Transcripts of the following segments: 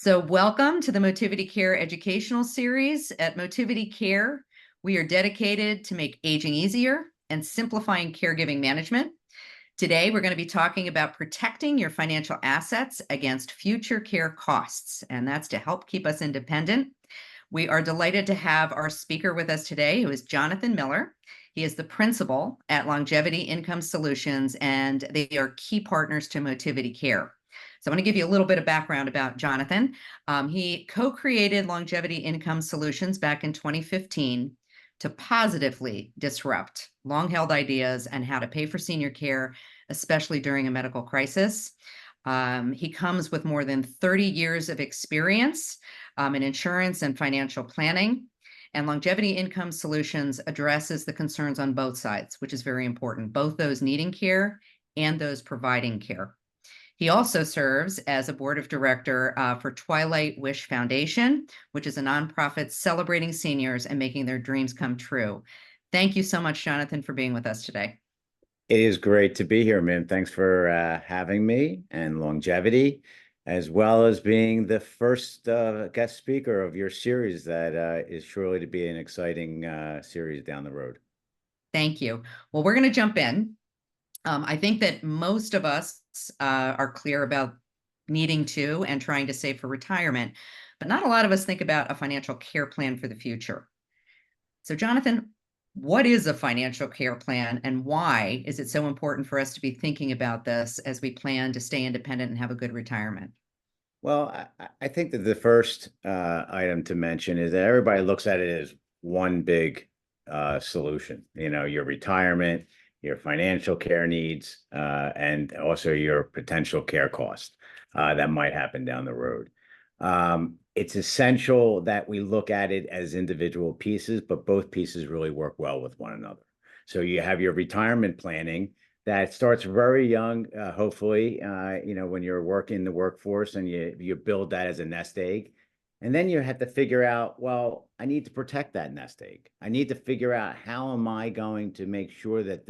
So welcome to the Motivity Care educational series. At Motivity Care, we are dedicated to make aging easier and simplifying caregiving management. Today, we're going to be talking about protecting your financial assets against future care costs, and that's to help keep us independent. We are delighted to have our speaker with us today, who is Jonathan Miller. He is the principal at Longevity Income Solutions, and they are key partners to Motivity Care. So I'm going to give you a little bit of background about Jonathan. He co-created Longevity Income Solutions back in 2015 to positively disrupt long-held ideas and how to pay for senior care, especially during a medical crisis. He comes with more than 30 years of experience in insurance and financial planning. And Longevity Income Solutions addresses the concerns on both sides, which is very important, both those needing care and those providing care. He also serves as a board of director for Twilight Wish Foundation, which is a nonprofit celebrating seniors and making their dreams come true. Thank you so much, Jonathan, for being with us today. It is great to be here, man. Thanks for having me and Longevity, as well as being the first guest speaker of your series that is surely to be an exciting series down the road. Thank you. Well, we're going to jump in. I think that most of us are clear about needing to and trying to save for retirement, but not a lot of us think about a financial care plan for the future. So, Jonathan, what is a financial care plan and why is it so important for us to be thinking about this as we plan to stay independent and have a good retirement? Well, I think that the first item to mention is that everybody looks at it as one big solution. You know, your retirement, your financial care needs, and also your potential care cost that might happen down the road. It's essential that we look at it as individual pieces, but both pieces really work well with one another. So you have your retirement planning that starts very young, hopefully, when you're working the workforce and you build that as a nest egg. And then you have to figure out, well, I need to protect that nest egg. I need to figure out how am I going to make sure that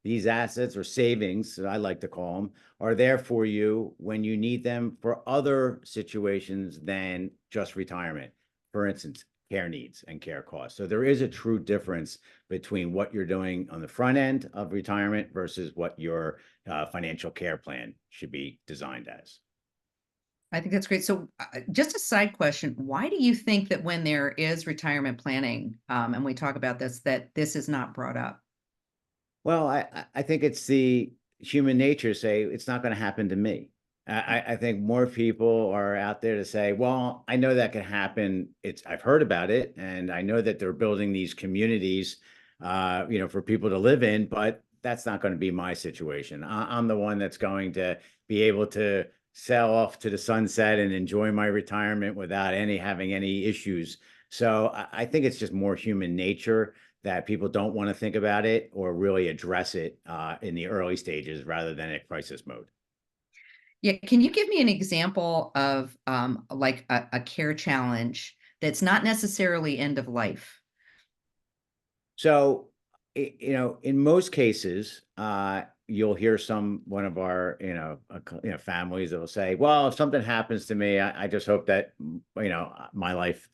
these assets or savings, I like to call them, are there for you when you need them for other situations than just retirement. For instance, care needs and care costs. So there is a true difference between what you're doing on the front end of retirement versus what your financial care plan should be designed as. I think that's great. So, just a side question: why do you think that when there is retirement planning, and we talk about this, that this is not brought up? Well, I think it's the human nature say it's not going to happen to me. I think more people are out there to say, well, I know that can happen. I've heard about it, and I know that they're building these communities, for people to live in, but that's not going to be my situation. I'm the one that's going to be able to sail off to the sunset and enjoy my retirement without having any issues. So I think it's just more human nature that people don't want to think about it or really address it in the early stages rather than at crisis mode. Yeah, can you give me an example of like a care challenge that's not necessarily end of life? So, in most cases, you'll hear one of our, families that will say, well, if something happens to me, I just hope that, my life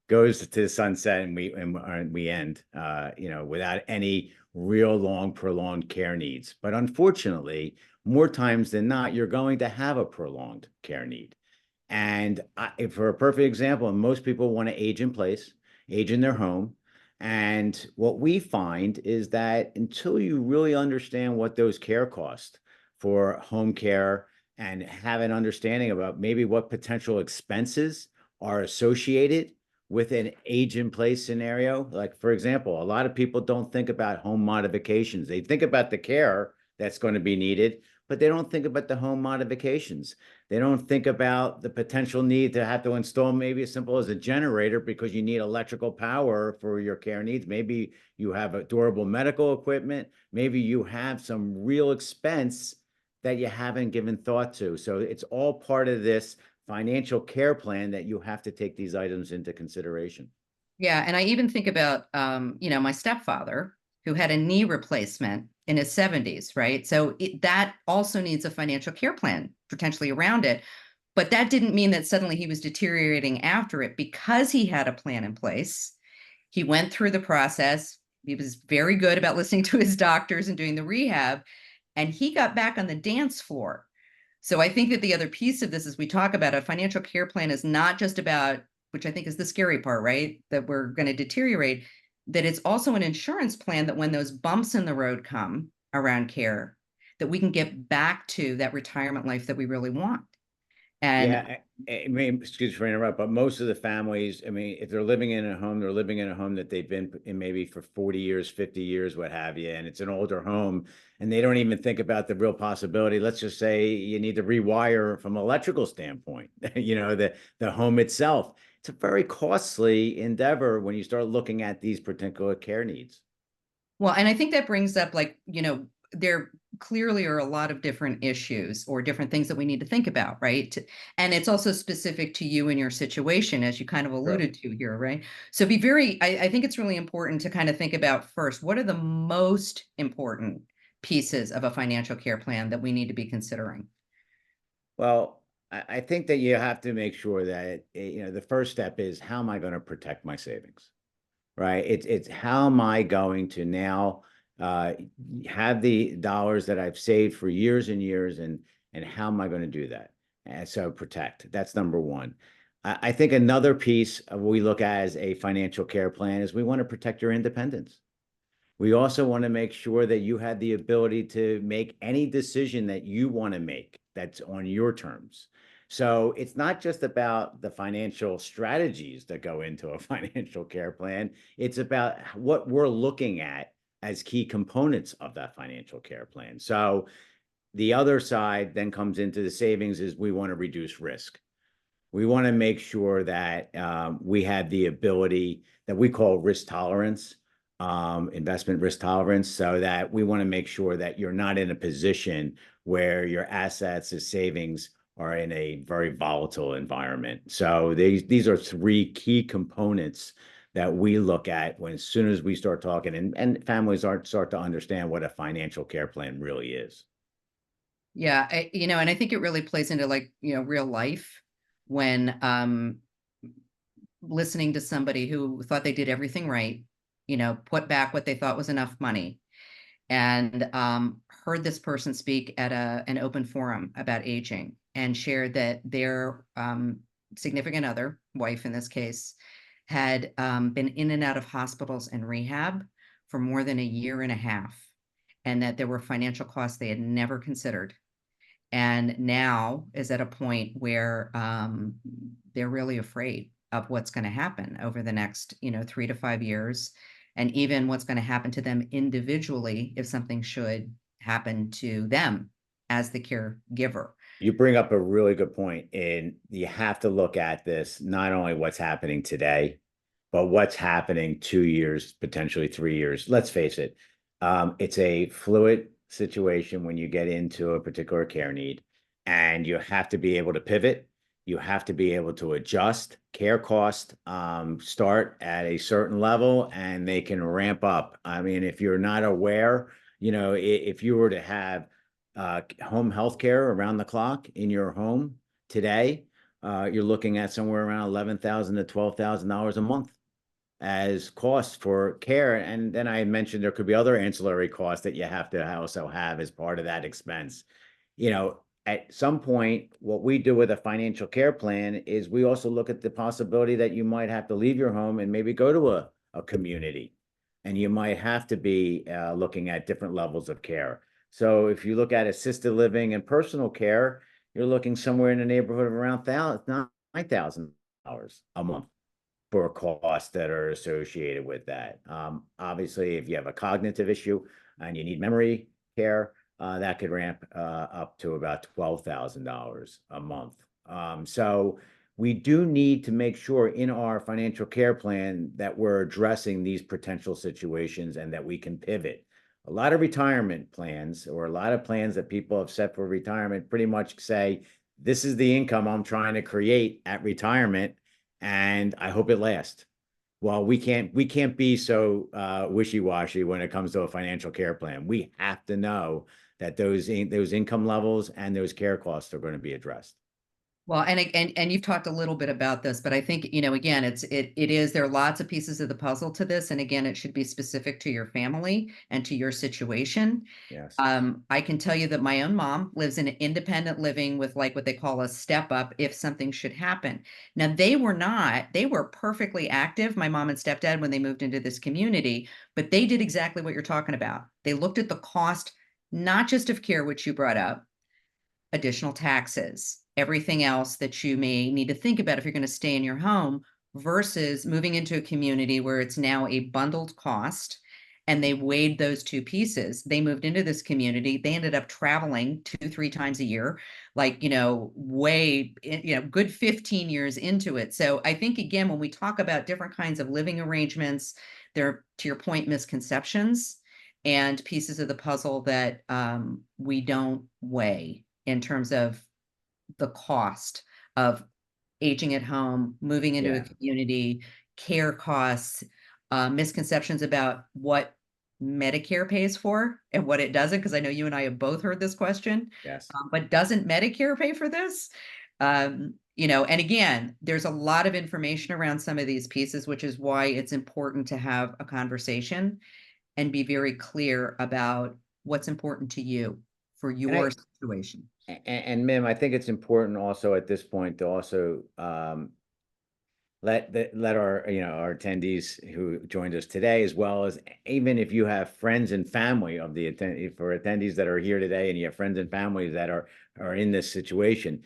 goes to the sunset and we end, without any real long, prolonged care needs. But unfortunately, more times than not, you're going to have a prolonged care need. And for a perfect example, most people want to age in place, age in their home. And what we find is that until you really understand what those care costs for home care and have an understanding about maybe what potential expenses are associated with an age in place scenario, like for example, a lot of people don't think about home modifications. They think about the care that's going to be needed, but they don't think about the home modifications. They don't think about the potential need to have to install maybe as simple as a generator because you need electrical power for your care needs. Maybe you have a durable medical equipment. Maybe you have some real expense that you haven't given thought to. So it's all part of this financial care plan that you have to take these items into consideration. Yeah, and I even think about my stepfather who had a knee replacement in his 70s, right? So that also needs a financial care plan potentially around it. But that didn't mean that suddenly he was deteriorating after it because he had a plan in place. He went through the process. He was very good about listening to his doctors and doing the rehab, and he got back on the dance floor. So I think that the other piece of this, as we talk about a financial care plan, is not just about, which I think is the scary part, right? That we're going to deteriorate, that it's also an insurance plan that when those bumps in the road come around care, that we can get back to that retirement life that we really want. And Yeah, I mean, excuse me for interrupt, but most of the families, I mean, if they're living in a home, they're living in a home that they've been in maybe for 40 years, 50 years, what have you, and it's an older home, and they don't even think about the real possibility. Let's just say you need to rewire from an electrical standpoint, the home itself. It's a very costly endeavor when you start looking at these particular care needs. well, and I think that brings up, like, there clearly are a lot of different issues or different things that we need to think about, right? And it's also specific to you and your situation, as you kind of Sure. alluded to here, right? So I think it's really important to kind of think about first, what are the most important pieces of a financial care plan that we need to be considering? Well, I think that you have to make sure that, the first step is how am I going to protect my savings? Right? It's how am I going to now uh, have the dollars that I've saved for years and years, and how am I going to do that? And so protect. That's number one. I think another piece of what we look at as a financial care plan is we want to protect your independence. We also want to make sure that you have the ability to make any decision that you want to make that's on your terms. So it's not just about the financial strategies that go into a financial care plan. It's about what we're looking at as key components of that financial care plan. So the other side then comes into the savings is we want to reduce risk. We want to make sure that we have the ability that we call risk tolerance, investment risk tolerance, so that we want to make sure that you're not in a position where your assets and savings are in a very volatile environment. So these are three key components that we look at when as soon as we start talking and families start to understand what a financial care plan really is. Yeah, and I think it really plays into, like, real life when listening to somebody who thought they did everything right, put back what they thought was enough money, and heard this person speak at an open forum about aging and shared that their significant other, wife in this case, had been in and out of hospitals and rehab for more than a year and a half, and that there were financial costs they had never considered, and now is at a point where they're really afraid of what's going to happen over the next 3 to 5 years, and even what's going to happen to them individually if something should happen to them as the caregiver. You bring up a really good point, and you have to look at this not only what's happening today, but what's happening 2 years, potentially 3 years. Let's face it, it's a fluid situation when you get into a particular care need, and you have to be able to pivot. You have to be able to adjust. Care costs start at a certain level, and they can ramp up. I mean, if you're not aware, if you were to have home health care around the clock in your home today, you're looking at somewhere around $11,000 to $12,000 a month as costs for care. And then I mentioned there could be other ancillary costs that you have to also have as part of that expense. At some point, what we do with a financial care plan is we also look at the possibility that you might have to leave your home and maybe go to a community. And you might have to be looking at different levels of care. So if you look at assisted living and personal care, you're looking somewhere in the neighborhood of around $9,000 a month for costs that are associated with that. Obviously, if you have a cognitive issue and you need memory care, that could ramp up to about $12,000 a month. So we do need to make sure in our financial care plan that we're addressing these potential situations and that we can pivot. A lot of retirement plans or a lot of plans that people have set for retirement pretty much say, this is the income I'm trying to create at retirement, and I hope it lasts. Well, we can't be so wishy-washy when it comes to a financial care plan. We have to know that those income levels and those care costs are going to be addressed. Well, and you've talked a little bit about this, but I think, again, there are lots of pieces of the puzzle to this. And again, it should be specific to your family and to your situation. Yes. I can tell you that my own mom lives in independent living with like what they call a step up if something should happen. Now, they were perfectly active, my mom and stepdad, when they moved into this community, but they did exactly what you're talking about. They looked at the cost, not just of care, which you brought up, additional taxes, everything else that you may need to think about if you're going to stay in your home versus moving into a community where it's now a bundled cost. And they weighed those two pieces. They moved into this community. They ended up traveling 2, 3 times a year, like, good 15 years into it. So I think, again, when we talk about different kinds of living arrangements, there are, to your point, misconceptions and pieces of the puzzle that we don't weigh in terms of the cost of aging at home, moving into a Yeah. community, care costs, misconceptions about what Medicare pays for and what it doesn't, because I know you and I have both heard this question. Yes. But doesn't Medicare pay for this? And again, there's a lot of information around some of these pieces, which is why it's important to have a conversation and be very clear about what's important to you for And your situation. and Mim, I think it's important also at this point to also let our our attendees who joined us today, as well as even if you have friends and family of the for attendees that are here today, and you have friends and families that are in this situation,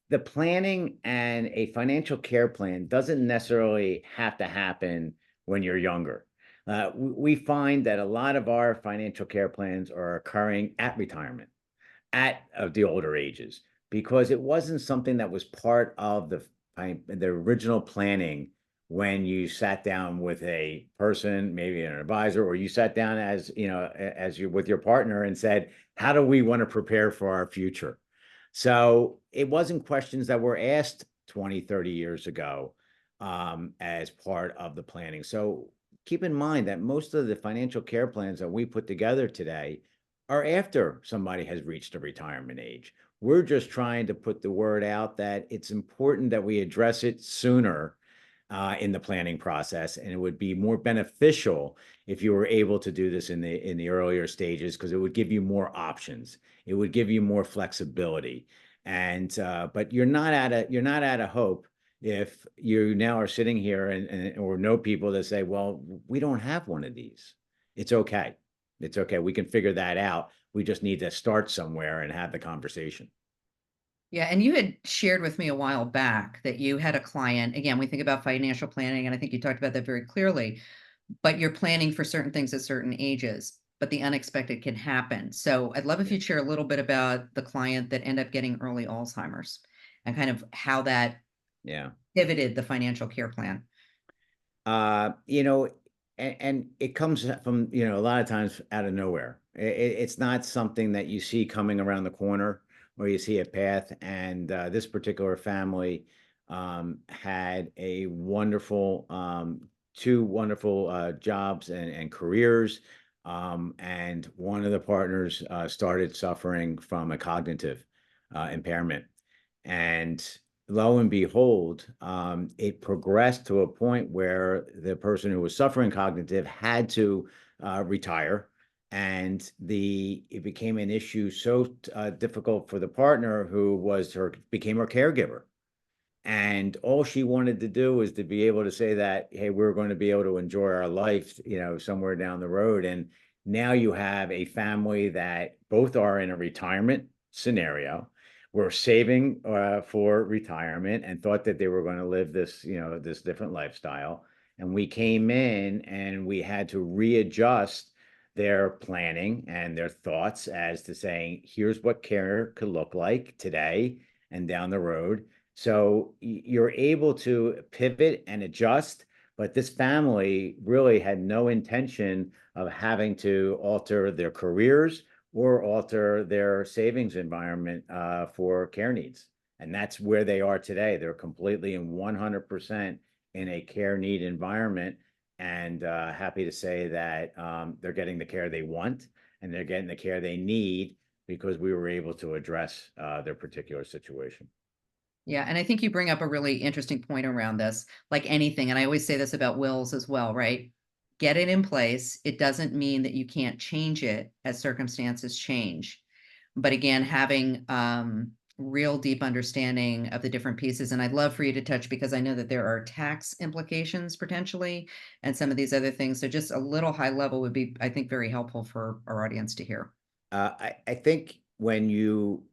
the planning and a financial care plan doesn't necessarily have to happen when you're younger. We find that a lot of our financial care plans are occurring at retirement, at the older ages, because it wasn't something that was part of the original planning when you sat down with a person, maybe an advisor, or you sat down as as you with your partner and said, how do we want to prepare for our future? So it wasn't questions that were asked 20, 30 years ago as part of the planning. So keep in mind that most of the financial care plans that we put together today are after somebody has reached a retirement age. We're just trying to put the word out that it's important that we address it sooner in the planning process, and it would be more beneficial if you were able to do this in the earlier stages, because it would give you more options. It would give you more flexibility, and but you're not out of hope if you now are sitting here and or know people that say, well, we don't have one of these. It's okay. It's okay. We can figure that out. We just need to start somewhere and have the conversation. Yeah, and you had shared with me a while back that you had a client. Again, we think about financial planning, and I think you talked about that very clearly, but you're planning for certain things at certain ages, but the unexpected can happen. So I'd love if Yeah. you'd share a little bit about the client that ended up getting early Alzheimer's and kind of how that Yeah. pivoted the financial care plan. Uh, you know, and it comes from, a lot of times out of nowhere. It's not something that you see coming around the corner or you see a path. And this particular family had a wonderful, two wonderful jobs and careers. And one of the partners started suffering from a cognitive impairment. And lo and behold, it progressed to a point where the person who was suffering cognitive had to retire, and it became an issue so difficult for the partner who became her caregiver. And all she wanted to do was to be able to say that, hey, we're going to be able to enjoy our life, somewhere down the road. And now you have a family that both are in a retirement scenario. Were saving for retirement and thought that they were going to live this different lifestyle. And we came in and we had to readjust their planning and their thoughts as to saying, here's what care could look like today and down the road. So you're able to pivot and adjust, but this family really had no intention of having to alter their careers or alter their savings environment for care needs. And that's where they are today. They're completely and 100% in a care need environment. And happy to say that they're getting the care they want and they're getting the care they need because we were able to address their particular situation. Yeah, and I think you bring up a really interesting point around this, like anything, and I always say this about wills as well, right? Get it in place. It doesn't mean that you can't change it as circumstances change. But again, having real deep understanding of the different pieces. And I'd love for you to touch because I know that there are tax implications potentially and some of these other things. So just a little high level would be, I think, very helpful for our audience to hear. I think when you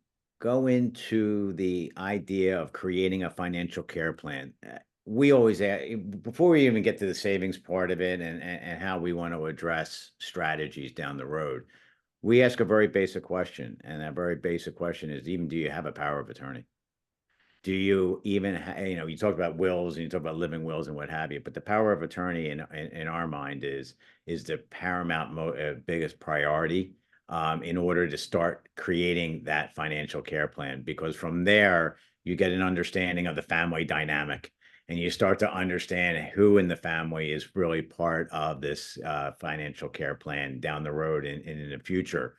go into the idea of creating a financial care plan, we always before we even get to the savings part of it and how we want to address strategies down the road, we ask a very basic question, and that very basic question is, even do you have a power of attorney? Do you even you talk about wills and you talk about living wills and what have you, but the power of attorney in our mind is the paramount biggest priority in order to start creating that financial care plan, because from there you get an understanding of the family dynamic and you start to understand who in the family is really part of this financial care plan down the road in the future.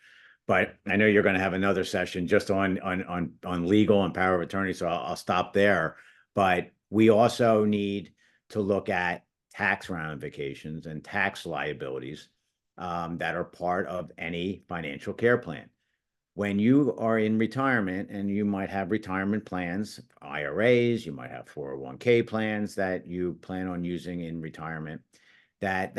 But I know you're going to have another session just on legal and power of attorney, so I'll stop there. But we also need to look at tax ramifications and tax liabilities that are part of any financial care plan. When you are in retirement, and you might have retirement plans, IRAs, you might have 401k plans that you plan on using in retirement, that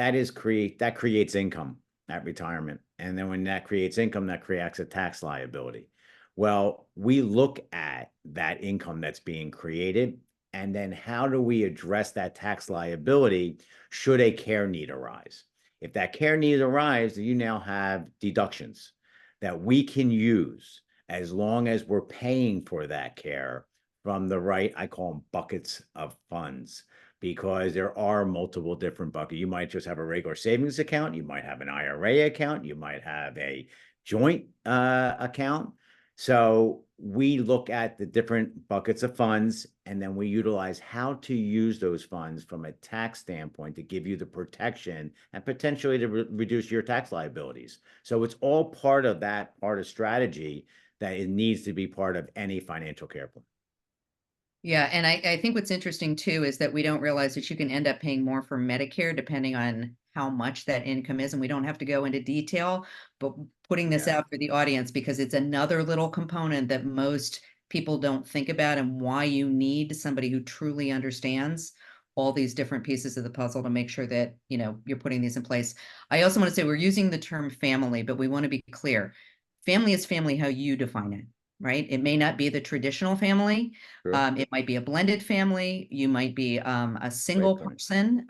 creates income at retirement. And then when that creates income, that creates a tax liability. Well, we look at that income that's being created, and then how do we address that tax liability should a care need arise? If that care need arises, you now have deductions that we can use as long as we're paying for that care from the right, I call them buckets of funds, because there are multiple different buckets. You might just have a regular savings account. You might have an IRA account. You might have a joint account. So we look at the different buckets of funds, and then we utilize how to use those funds from a tax standpoint to give you the protection and potentially to reduce your tax liabilities. So it's all part of that part of strategy that it needs to be part of any financial care plan. Yeah, and I think what's interesting too is that we don't realize that you can end up paying more for Medicare depending on how much that income is. And we don't have to go into detail, but putting this Yeah, out for the audience because it's another little component that most people don't think about and why you need somebody who truly understands all these different pieces of the puzzle to make sure that, you're putting these in place. I also want to say we're using the term family, but we want to be clear. Family is family how you define it, right? It may not be the traditional family. sure. It might be a blended family. You might be a Great single point. person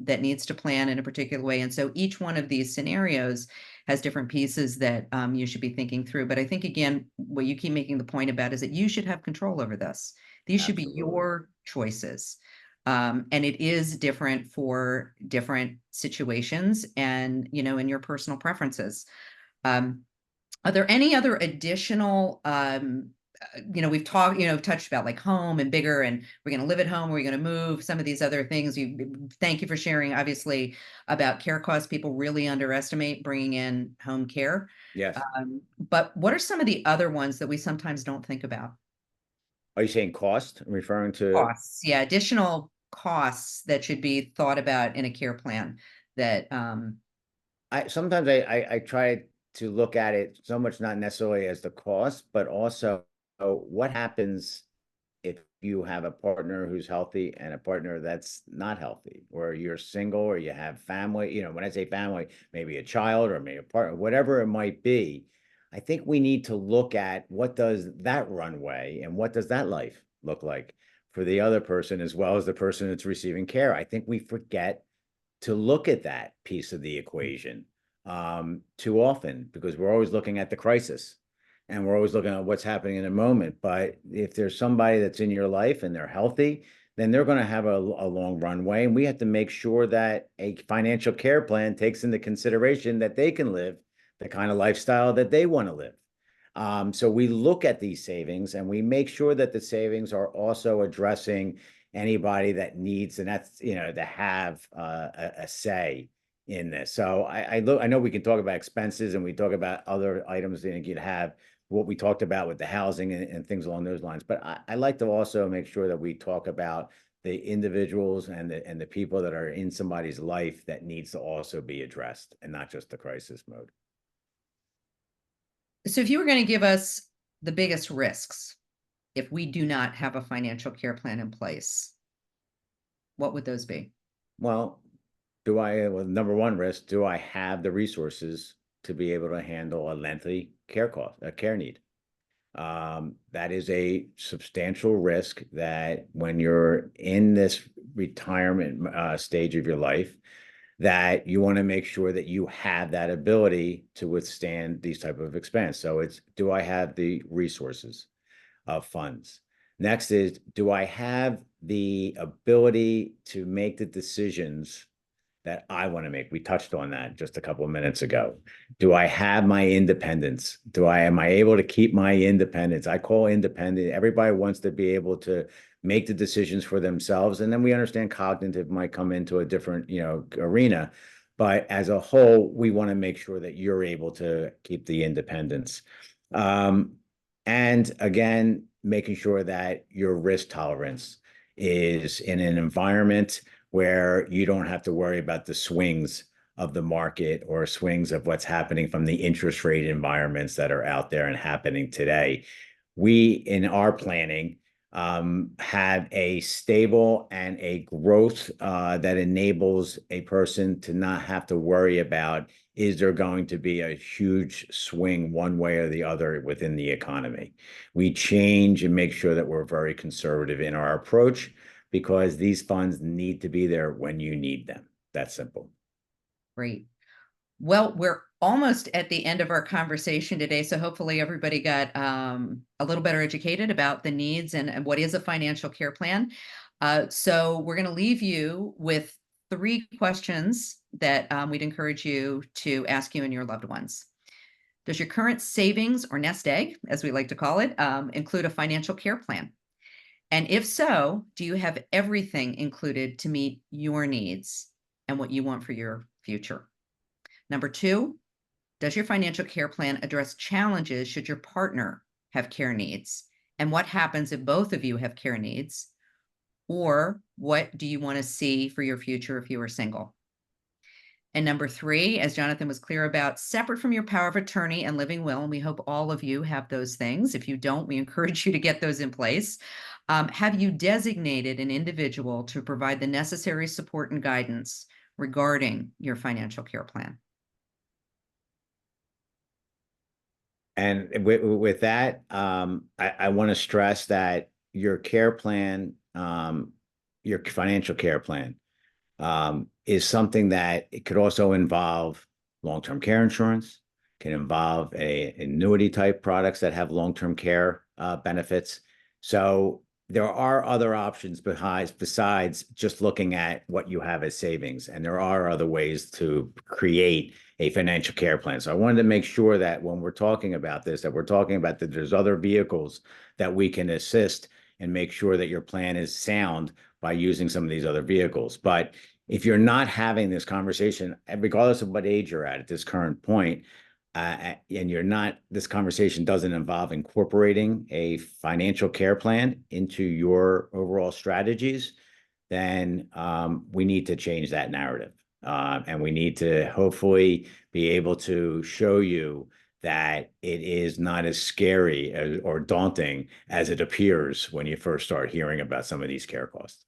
that needs to plan in a particular way. And so each one of these scenarios has different pieces that you should be thinking through. But I think, again, what you keep making the point about is that you should have control over this. These should be Absolutely. your choices. And it is different for different situations and, in your personal preferences. Um, are there any other additional, we've talked, touched about like home and bigger, and we're going to live at home, we're going to move, some of these other things. Thank you for sharing, obviously, about care costs. People really underestimate bringing in home care. Yes. But what are some of the other ones that we sometimes don't think about? Are you saying cost? Referring to, Costs, yeah, additional costs that should be thought about in a care plan that, I sometimes I try to look at it so much not necessarily as the cost, but also what happens if you have a partner who's healthy and a partner that's not healthy, or you're single, or you have family. When I say family, maybe a child or maybe a partner, whatever it might be. I think we need to look at what does that runway and what does that life look like for the other person as well as the person that's receiving care. I think we forget to look at that piece of the equation too often, because we're always looking at the crisis and we're always looking at what's happening in the moment. But if there's somebody that's in your life and they're healthy, then they're going to have a long runway. And we have to make sure that a financial care plan takes into consideration that they can live the kind of lifestyle that they want to live. So we look at these savings and we make sure that the savings are also addressing anybody that needs, and that's, to have a say in this. So I know we can talk about expenses and we talk about other items that you'd have, what we talked about with the housing and things along those lines. But I like to also make sure that we talk about the individuals and the people that are in somebody's life that needs to also be addressed, and not just the crisis mode. So if you were going to give us the biggest risks if we do not have a financial care plan in place, what would those be? Well, well, number one risk, do I have the resources to be able to handle a lengthy a care need? That is a substantial risk that when you're in this retirement stage of your life, that you want to make sure that you have that ability to withstand these type of expense. So it's, do I have the resources of funds? Next is, do I have the ability to make the decisions that I want to make? We touched on that just a couple of minutes ago. Do I have my independence? Am I able to keep my independence? I call independent. Everybody wants to be able to make the decisions for themselves. And then we understand cognitive might come into a different, arena. But as a whole, we want to make sure that you're able to keep the independence. And again, making sure that your risk tolerance is in an environment where you don't have to worry about the swings of the market or swings of what's happening from the interest rate environments that are out there and happening today. We, in our planning, have a stable and a growth that enables a person to not have to worry about, is there going to be a huge swing one way or the other within the economy? We change and make sure that we're very conservative in our approach, because these funds need to be there when you need them. That's simple. Great. Well, we're almost at the end of our conversation today, so hopefully everybody got a little better educated about the needs and what is a financial care plan. So we're going to leave you with 3 questions that we'd encourage you to ask you and your loved ones. Does your current savings or nest egg, as we like to call it, include a financial care plan? And if so, do you have everything included to meet your needs and what you want for your future? Number 2, does your financial care plan address challenges should your partner have care needs? And what happens if both of you have care needs? Or what do you want to see for your future if you are single? And number 3, as Jonathan was clear about, separate from your power of attorney and living will, and we hope all of you have those things. If you don't, we encourage you to get those in place. Have you designated an individual to provide the necessary support and guidance regarding your financial care plan? And with that, I want to stress that your care plan, your financial care plan, is something that it could also involve long-term care insurance, can involve a annuity type products that have long-term care benefits. So there are other options besides just looking at what you have as savings, and there are other ways to create a financial care plan. So I wanted to make sure that when we're talking about this, that we're talking about that there's other vehicles that we can assist and make sure that your plan is sound by using some of these other vehicles. But if you're not having this conversation, regardless of what age you're at this current point, and this conversation doesn't involve incorporating a financial care plan into your overall strategies, then we need to change that narrative. And we need to hopefully be able to show you that it is not as scary or daunting as it appears when you first start hearing about some of these care costs.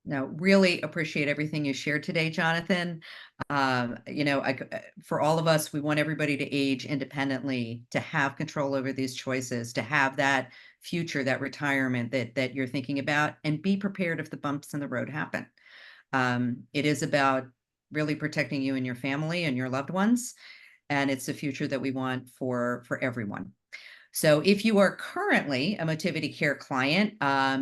No, really appreciate everything you shared today, Jonathan. For all of us, we want everybody to age independently, to have control over these choices, to have that future, that retirement that you're thinking about, and be prepared if the bumps in the road happen. It is about really protecting you and your family and your loved ones, and it's the future that we want for everyone. So if you are currently a Motivity Care client,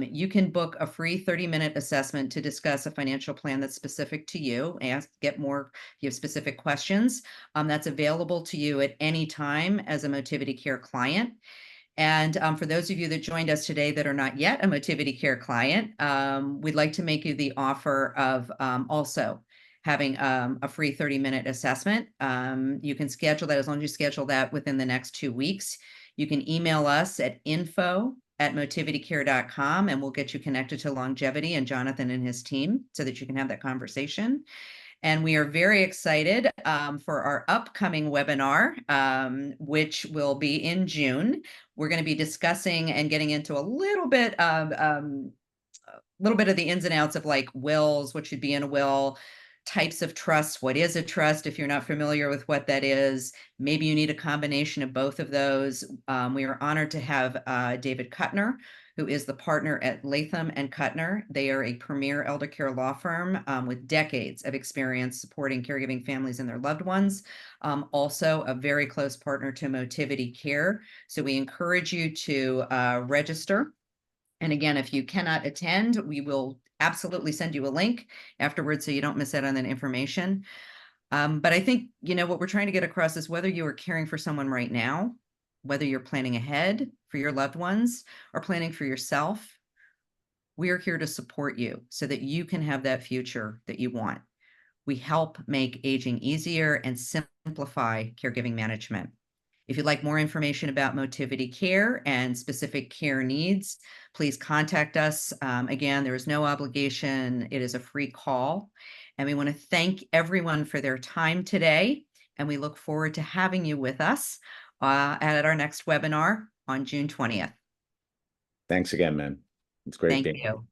you can book a free 30-minute assessment to discuss a financial plan that's specific to you. Get more if you have specific questions. That's available to you at any time as a Motivity Care client. And for those of you that joined us today that are not yet a Motivity Care client, we'd like to make you the offer of also having a free 30-minute assessment. You can schedule that as long as you schedule that within the next 2 weeks. You can email us at info@motivitycare.com, and we'll get you connected to Longevity and Jonathan and his team so that you can have that conversation. And we are very excited for our upcoming webinar, which will be in June. We're going to be discussing and getting into a little bit of the ins and outs of like wills, what should be in a will, types of trusts, what is a trust if you're not familiar with what that is. Maybe you need a combination of both of those. We are honored to have David Kuttner, who is the partner at Latham and Kuttner. They are a premier elder care law firm with decades of experience supporting caregiving families and their loved ones. Also a very close partner to Motivity Care. So we encourage you to register. And again, if you cannot attend, we will absolutely send you a link afterwards so you don't miss out on that information. But I think, what we're trying to get across is whether you are caring for someone right now, whether you're planning ahead for your loved ones or planning for yourself, we are here to support you so that you can have that future that you want. We help make aging easier and simplify caregiving management. If you'd like more information about Motivity Care and specific care needs, please contact us. Again, there is no obligation. It is a free call. And we want to thank everyone for their time today. And we look forward to having you with us at our next webinar on June 20th. Thanks again, man. It's great Thank being. you.